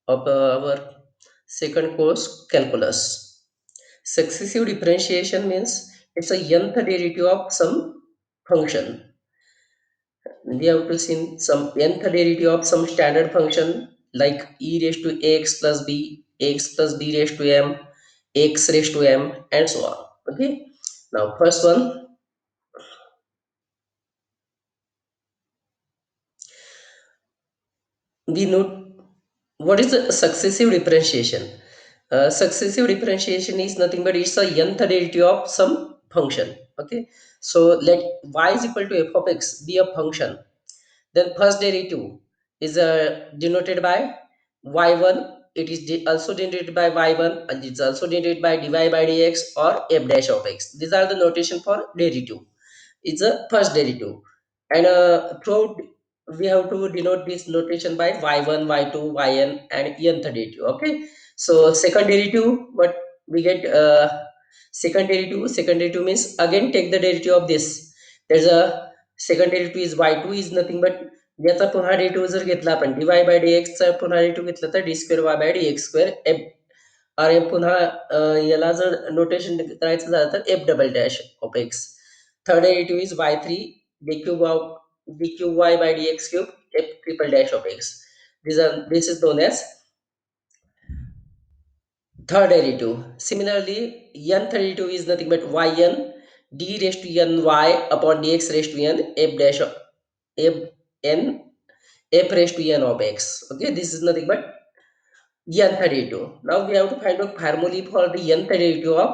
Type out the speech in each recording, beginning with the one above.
of our second course, calculus. Successive differentiation means it's a nth derivative of some function. We have to see some nth derivative of some standard function like e raised to ax plus b, x plus b raised to m, x raised to m, and so on. Okay. Now, first one, we note what is the successive differentiation. Successive differentiation is nothing but it's a nth derivative of some function. Okay, so let y is equal to f of x be a function, then first derivative is denoted by y1. It is also denoted by y1, and it's also denoted by dy by dx or f dash of x. These are the notation for derivative. It's a first derivative, and throughout we have to denote this notation by y1, y2, yn, and nth derivative. Okay, so second derivative, what we get, second derivative means again take the derivative of this. There's a second derivative is y2 is nothing but याचा पुन्हा derivative जर घेतला आपण dy bye dx चा पुन्हा derivative घेतला तर d square y by dx square F. अरे पुन्हा याला जर नोटेशन करायचं झालं तर F double dash of X. Third derivative is y3 d cube of d cube y by dx cube f triple dash of x. This is known as third derivative. Similarly, nth derivative is nothing but yn d raised to n y upon dx raised to n f dash of f n f raised to n of x. Okay, this is nothing but nth derivative. Now we have to find out formulae for the nth derivative of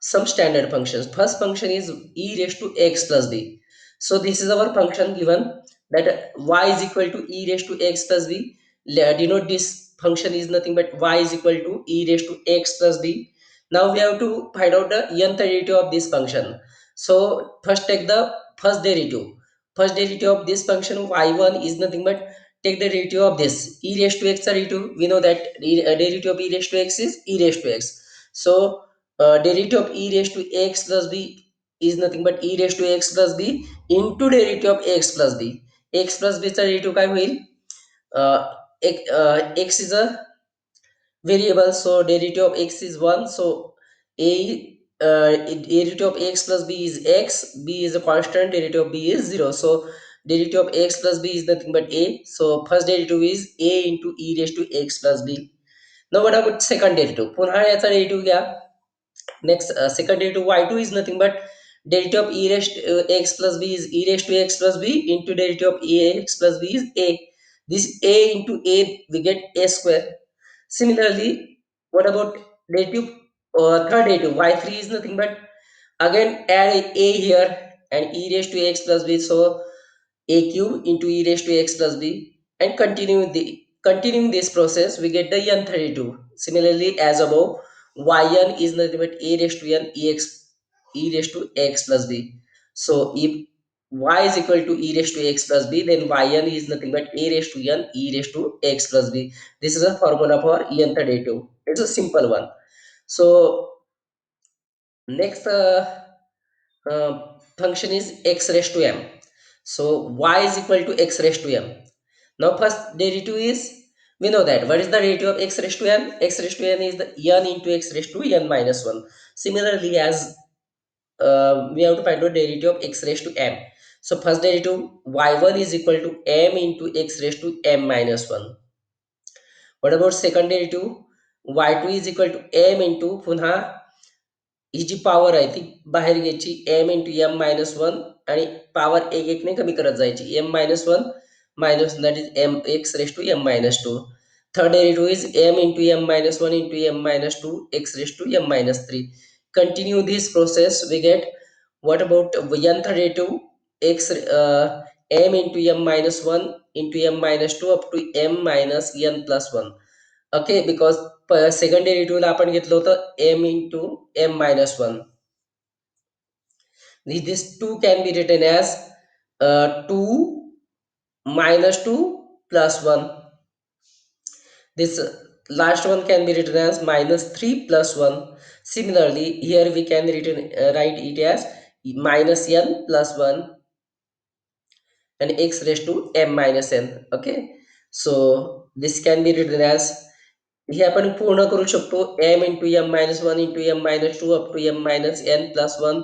some standard functions. First function is e raised to x plus b. So this is our function given that y is equal to e raised to x plus b. Denote this function is nothing but y is equal to e raised to x plus b. Now we have to find out the nth derivative of this function. So first take the first derivative. First derivative of this function y1 is nothing but take the derivative of this e raised to x derivative. We know that derivative of e raised to x is e raised to x. So derivative of e raised to x plus b is nothing but e raised to x plus b into derivative of x plus b. X plus b चा derivative काय होईल? uh, x is a variable, so derivative of x is 1. So a derivative of x plus b is x, b is a constant, derivative of b is 0. So derivative of x plus b is nothing but a. So first derivative is a into e raised to x plus b. Now what about second derivative? पुन्हा याचा derivative घ्या. Next, second derivative y2 is nothing but derivative of e raised to x plus b is e raised to x plus b into derivative of x plus b is a. This a into a we get a square. Similarly, what about derivative third derivative y3 is nothing but again add a here and e raised to x plus b. So a cube into e raised to x plus b, and continuing this process we get the n 32. Similarly, as above, yn is nothing but a raised to n e raised to x plus b. So if y is equal to e raised to x plus b, then yn is nothing but a raised to n e raised to x plus b. This is a formula for n 32. It's a simple one. So next function is x raised to m. So y is equal to x raised to m. Now first derivative is, we know that what is the derivative of x raised to n? X raised to n is the n into x raised to n minus 1. Similarly, as we have to find out derivative of x raised to m. So first derivative y1 is equal to m into x raised to m minus 1. What about second derivative? y2 is equal to m into पुन्हा ही जी power आहे ती बाहेर घ्यायची M into M minus one, आणि power एक एकने कमी करत जायची M minus one minus that is M X raise to M minus two. Third derivative is M into M minus one into M minus two X raise to M minus three. Continue this process, we get what about nth derivative x m into m minus 1 into m minus 2 up to m minus n plus 1. Okay, because second derivative ला आपण घेतलं होतं m into m minus 1. This 2 can be written as 2 minus 2 plus 1. This last one can be written as minus 3 plus 1. Similarly, here we can write it as minus n plus 1 and x raised to m minus n. Okay, so this can be written as हे आपण पूर्ण करू शकतो m into M minus one into M minus two up to M minus N plus one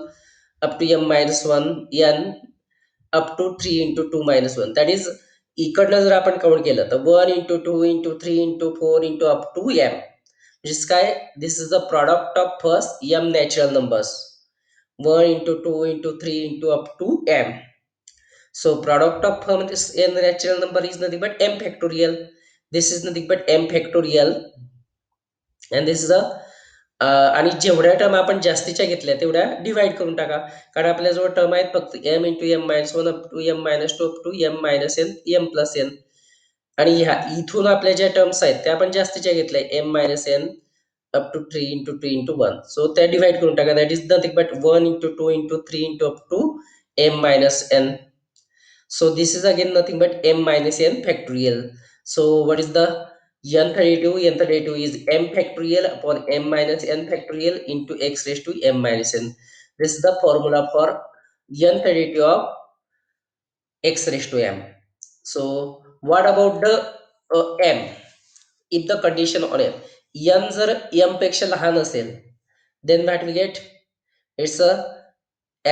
up to M minus one N up to three into two minus one. That is इकडनं जर आपण count केलं तर one into two into three into four into up to M, म्हणजेच काय, this is the product of first M natural numbers. One into two into three into up to M. So product of this n natural number is nothing but m factorial. This is nothing but m factorial, and this is a आणि जेवढ्या term आपण जास्तीच्या घेतल्या तेवढ्या divide करून टाका. कारण आपल्याजवळ टर्म आहेत फक्त m into M minus one up to M minus two up to M minus N M plus N. आणि ह्या इथून आपल्या ज्या टर्म्स आहेत त्या आपण जास्तीच्या घेतल्या M minus N up to three into two into one. So त्या डिवाइड करून टाका. That is nothing but one into two into three into up to M minus N. So this is again nothing but m minus n factorial. So what is the n32? N32 is m factorial upon m minus n factorial into x raised to m minus n. This is the formula for n32 of x raised to m. So what about the m? If the condition on m, n जर m पेक्षा लहान असेल, then what we get? It's a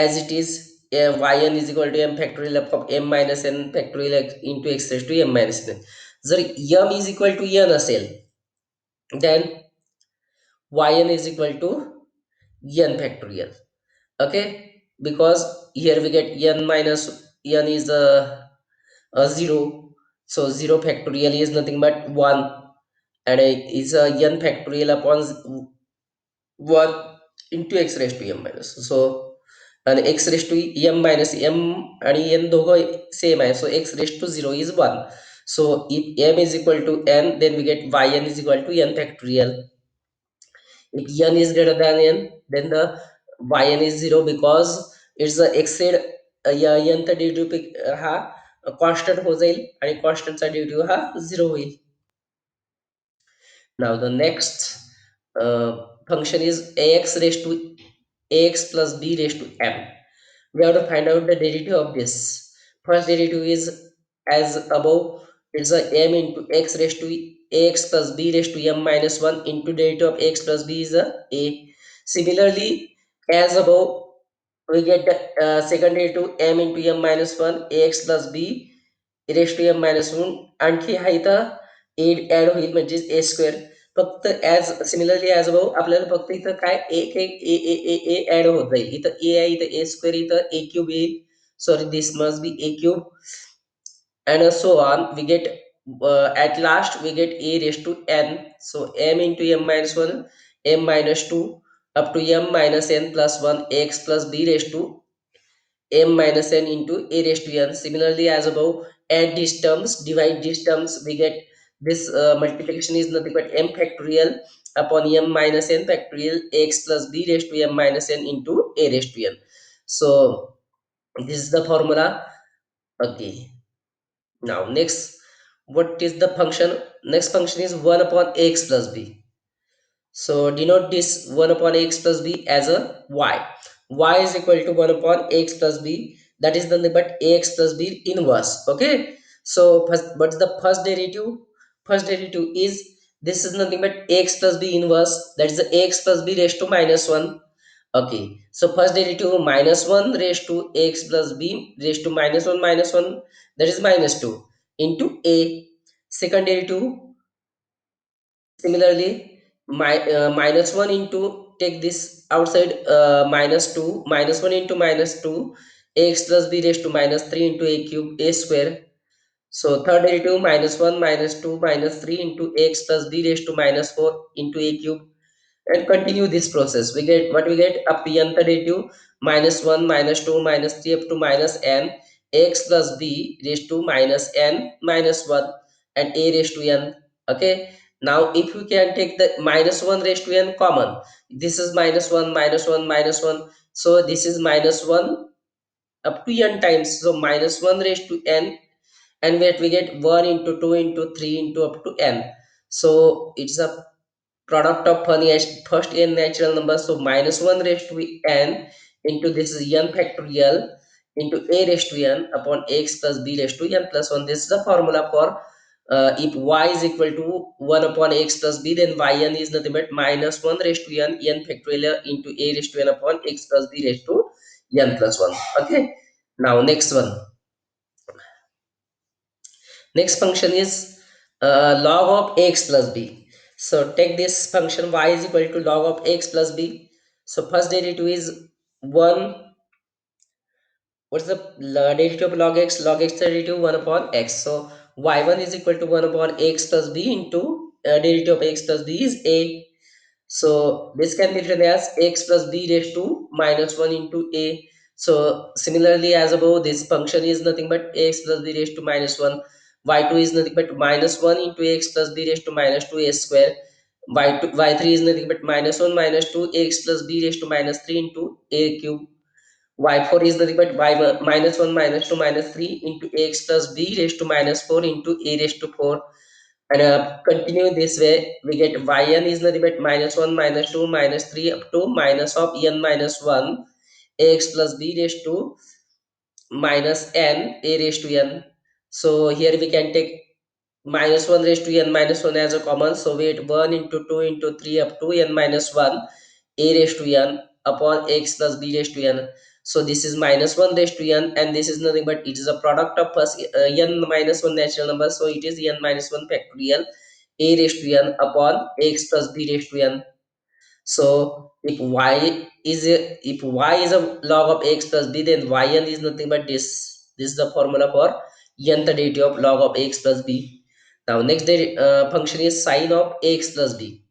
as it is yn is equal to m factorial of m minus n factorial into x raised to m minus n. जर m is equal to n असेल, then yn is equal to n factorial. Okay, because here we get n minus n is a 0, so 0 factorial is nothing but 1, and is a n factorial upon 1 into x raised to m minus. So and x raised to m minus m आणि n दोघं same आहे, so x raised to 0 is 1. So if m is equal to n, then we get yn is equal to n factorial. If n is greater than n, then the yn is 0 because it's the x raised n चा derivative हा constant हो जाईल आणि कॉन्स्टंटचा derivative हा 0 होईल. Now the next function is ax raised to ax plus b raised to m. We have to find out the derivative of this. First derivative is as above. It's a m into x raised to ax plus b raised to m minus 1 into derivative of x plus b is a. Similarly, as above, we get the second derivative m into m minus 1 ax plus b raised to m minus 1. आणखी हा इथं add होईल म्हणजे ए square. फक्त as similarly as above आपल्याला फक्त इथं काय एक एक ए ए ए ए ऍड होत जाईल. इथं ए आहे, इथं ए स्क्वेअर, इथं ए क्यूब येईल. Sorry, this must be A cube and so on. We get at last we get a raised to n. So m into m minus 1 m minus 2 up to m minus n plus 1 x plus b raised to m minus n into a raised to n. Similarly as above, add these terms, divide these terms, we get this multiplication is nothing but m factorial upon m minus n factorial x plus b raised to m minus n into a raised to n. So this is the formula. Okay, now next, what is the function? Next function is 1 upon x plus b. So denote this 1 upon x plus b as a y. Y is equal to 1 upon x plus b. That is nothing but ax plus b inverse. Okay. So what's the first derivative? First derivative is this is nothing but x plus b inverse. That is the x plus b raised to minus 1. Okay. So first derivative minus 1 raised to x plus b raised to minus 1, that is minus 2 into a. Second derivative similarly, minus 1 into, take this outside, minus 2, minus 1 into minus 2 ax plus b raised to minus 3 into a cube a square. So third derivative minus 1 minus 2 minus 3 into x plus b raised to minus 4 into a cube, and continue this process. We get what we get up to n derivative minus 1 minus 2 minus 3 up to minus n x plus b raised to minus n minus 1 and a raised to n. Okay, now if you can take the minus 1 raised to n common, this is minus 1 minus 1 minus 1, so this is minus 1 up to n times, so minus 1 raised to n, and we get 1 into 2 into 3 into up to n. So it's a product of first n natural number. So minus 1 raised to n into this is n factorial into a raised to n upon x plus b raised to n plus 1. This is the formula for if y is equal to 1 upon x plus b, then yn is nothing but minus 1 raised to n factorial into a raised to n upon x plus b raised to n plus 1. Okay. Now next function is log of x plus b. So take this function y is equal to log of x plus b. So first derivative is 1. What's the derivative of log x? Log x derivative 1 upon x. So y1 is equal to 1 upon x plus b into derivative of x plus b is a. So this can be written as x plus b raised to minus 1 into a. So similarly as above, this function is nothing but x plus b raised to minus 1. Y2 is nothing but minus 1 into x plus b raised to minus 2 a square. Y2, y3 is nothing but minus 1 minus 2 x plus b raised to minus 3 into a cube. Y4 is nothing but y1 minus 1 minus 2 minus 3 into x plus b raised to minus 4 into a raised to 4. And continue this way, we get yn is nothing but minus 1 minus 2 minus 3 up to minus of n minus 1 ax plus b raised to minus n a raised to n. So here we can take minus 1 raised to n minus 1 as a common. So we get 1 into 2 into 3 up to n minus 1 a raised to n upon x plus b raised to n. So this is minus 1 raised to n, and this is nothing but it is a product of first n minus 1 natural number. So it is n minus 1 factorial a raised to n upon x plus b raised to n. So if y is a log of x plus b, then yn is nothing but this. This is the formula for nth derivative of log of x plus b. Now next function is sine of x plus b.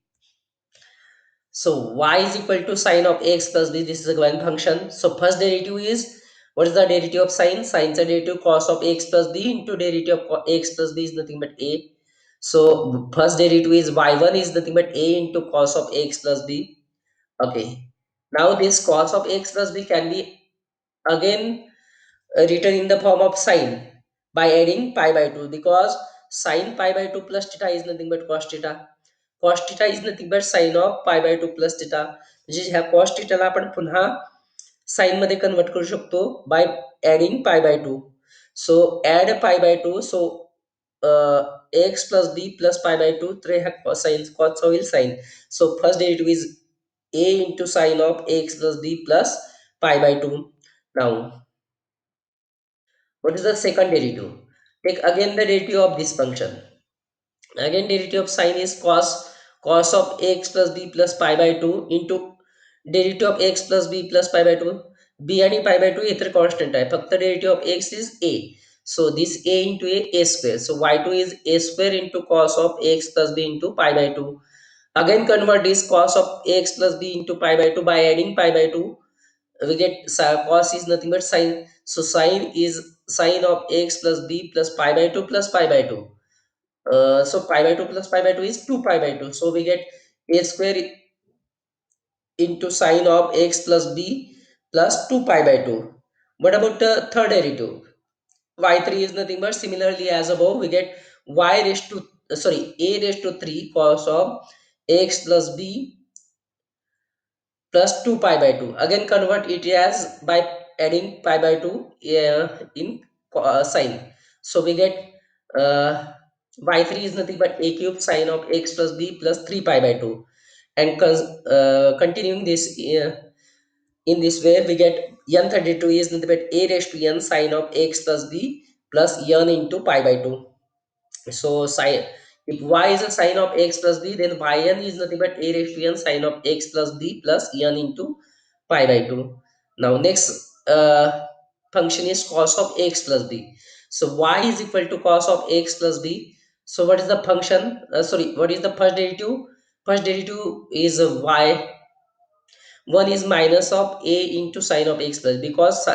So y is equal to sine of x plus b. This is a given function. So first derivative is, what is the derivative of sine? Sine is the derivative cos of x plus b into derivative of x plus b is nothing but a. So first derivative is y1 is nothing but a into cos of x plus b. Okay. Now this cos of x plus b can be again written in the form of sine by adding pi by 2, because sine pi by 2 plus theta is nothing but cos theta. Cos theta is nothing but sine of pi by 2 plus theta. म्हणजे ह्या cos theta ला आपण पुन्हा sine मध्ये convert करू शकतो by adding pi by 2. So add pi by 2. So x plus b plus pi by 2 तर ह्या sin cos होईल sin. So first derivative is a into sine of x plus b plus pi by 2. Now what is the second derivative? Take again the derivative of this function. Again derivative of sine is cos of x plus b plus pi by 2 into derivative of x plus b plus pi by 2. b आणि pi by 2 हे तर constant आहे. फक्त derivative of x is a. So this a into a square. So y2 is a square into cos of x plus b into pi by 2. Again convert this cos of x plus b into pi by 2 by adding pi by 2. We get cos is nothing but sine. So sine is sine of x plus b plus pi by 2 plus pi by 2. So pi by 2 plus pi by 2 is 2 pi by 2. So we get a square into sine of x plus b plus 2 pi by 2. What about the third derivative? Y3 is nothing but similarly as above. We get y raised to a raised to 3 cos of x plus b plus 2 pi by 2. Again convert it as by adding pi by 2 in sine. So we get uh, y3 is nothing but a cube sine of x plus b plus 3 pi by 2. And continuing this in this way, we get n32 is nothing but a raised to n sine of x plus b plus n into pi by 2. So sine, if y is a sine of x plus b, then yn is nothing but a raised to n sine of x plus b plus n into pi by 2. Now next function is cos of x plus b. So y is equal to cos of x plus b. So what is the function? What is the first derivative? First derivative is y. One is minus of a into sine of x plus, because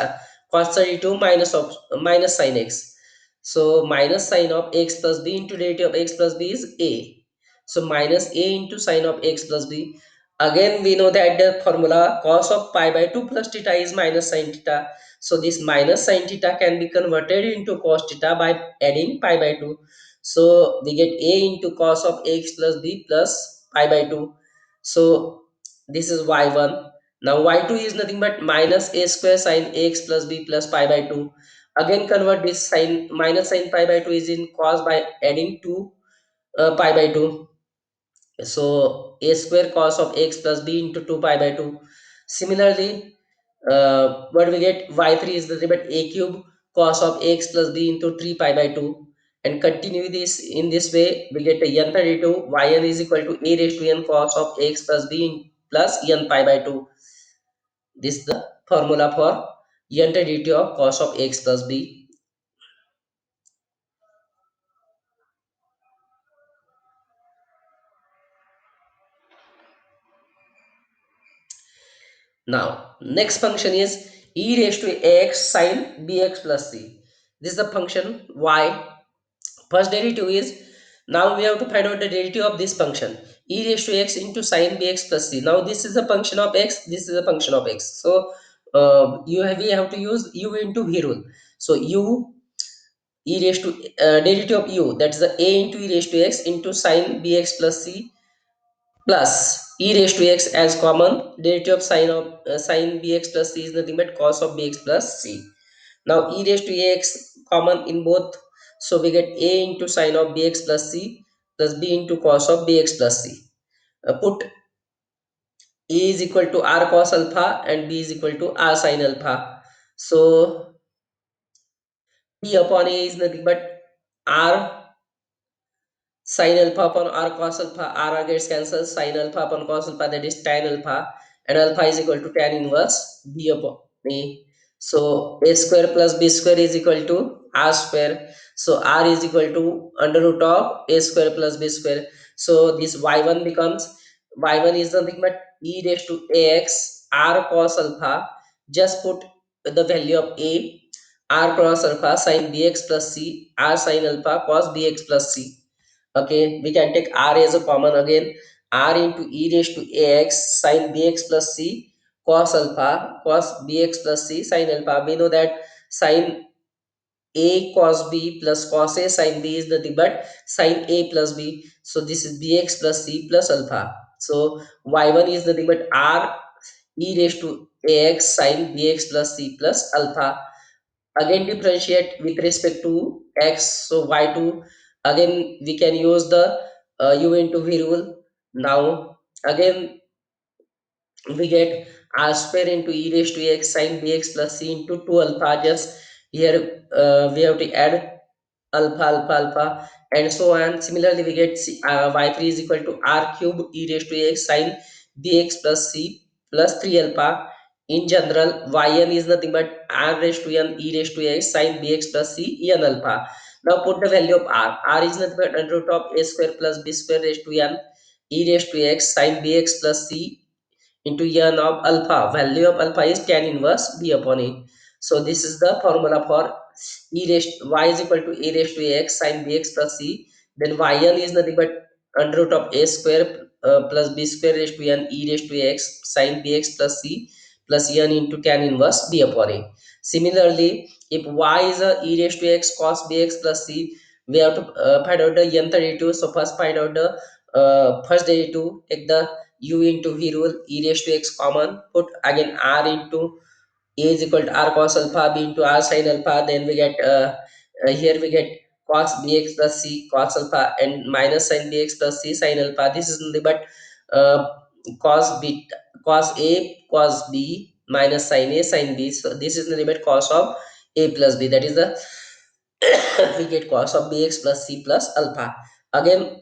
cos 32 minus of minus sine x. So minus sine of x plus b into derivative of x plus b is a. So minus a into sine of x plus b. Again we know that the formula cos of pi by 2 plus theta is minus sine theta. So this minus sine theta can be converted into cos theta by adding pi by 2. So we get a into cos of x plus b plus pi by 2. So this is y1. Now y2 is nothing but minus a square sine x plus b plus pi by 2. Again convert this sign, minus sign pi by 2 is in cos by adding 2 pi by 2. So a square cos of x plus b into 2 pi by 2. Similarly, what we get, y3 is nothing but a cube cos of x plus b into 3 pi by 2. And continue this in this way, we get a n32 yn is equal to a raised to n cos of x plus b plus n pi by 2. This is the formula for n32 of cos of x plus b. Now, next function is e raised to ax sine bx plus c. This is the function y. First derivative is, now we have to find out the derivative of this function e raised to x into sine bx plus c. Now this is a function of x, this is a function of x. So we have to use u into v rule. So u e raised to derivative of u, that is the a into e raised to x into sine bx plus c plus e raised to x as common, derivative of sine bx plus c is nothing but cos of bx plus c. Now e raised to x common in both, so we get a into sine of bx plus c plus b into cos of bx plus c. Put a is equal to r cos alpha and b is equal to r sin alpha. So p upon a is nothing but r sin alpha upon r cos alpha, r gets cancelled, sin alpha upon cos alpha, that is tan alpha, and alpha is equal to tan inverse b upon a. So a square plus b square is equal to r square. So r is equal to under root of a square plus b square. So this y1 becomes, y1 is nothing but e raised to ax r cos alpha. Just put the value of a, r cos alpha sin bx plus c, r sin alpha cos bx plus c. Okay, we can take r as a common again, r into e raised to ax sin bx plus c cos alpha cos bx plus c sin alpha. We know that sin a cos b plus cos a sin b is nothing but sin a plus b. So this is bx plus c plus alpha. So y1 is nothing but r e raised to ax sin bx plus c plus alpha. Again differentiate with respect to x, so y2, again we can use the u into v rule. Now again we get r square into e raised to x sin bx plus c into 2 alpha. Just here we have to add alpha alpha alpha and so on. Similarly we get y3 is equal to r cube e raised to x sin bx plus c plus 3 alpha. In general, yn is nothing but r raised to n e raised to x sin bx plus c n alpha. Now put the value of r. R is nothing but under root of a square plus b square raised to n e raised to x sin bx plus c into n of alpha. Value of alpha is tan inverse b upon a. So this is the formula for e raised y is equal to a raised to x sin bx plus c. Then yn is nothing but under root of a square plus b square raised to n e raised to x sin bx plus c plus n into tan inverse b upon a. Similarly, if y is a e raised to x cos bx plus c, we have to find out the n32. So first find out the first derivative, take the u into v rule, e raised to x common, put again r into a is equal to r cos alpha, b into r sin alpha. Then we get here we get cos bx plus c cos alpha and minus sin bx plus c sin alpha. This is nothing but uh, cos b cos a cos b minus sin a sin b. So this is nothing but cos of a plus b, that is the we get cos of bx plus c plus alpha. Again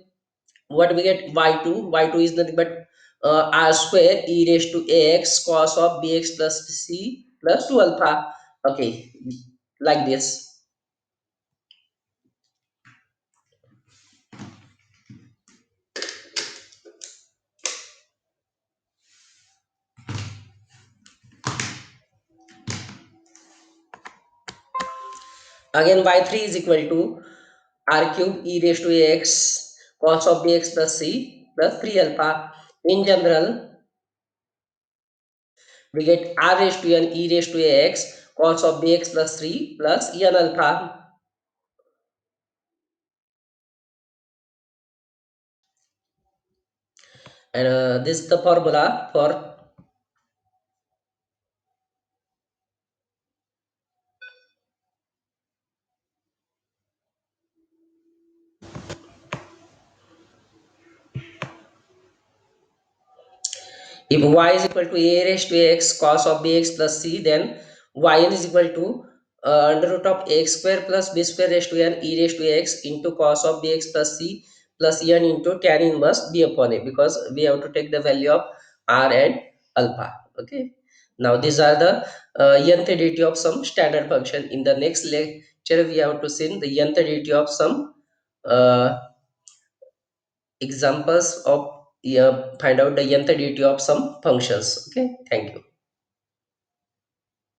what we get, y2 is nothing but r square e raised to ax cos of bx plus c plus 2 alpha. Okay, like this. Again y3 is equal to r cube e raised to ax cos of bx plus c plus 3 alpha. In general, we get r raised to n e raised to ax cos of bx plus 3 plus n alpha. And this is the formula for If y is equal to a raised to x cos of bx plus c, then yn is equal to under root of x square plus b square raised to n e raised to x into cos of bx plus c plus n into tan inverse b upon a, because we have to take the value of r and alpha. Okay. Now these are the nth derivative of some standard function. In the next lecture, we have to see the nth derivative of some uh, examples of, find out the nth derivative of some functions. Okay, thank you.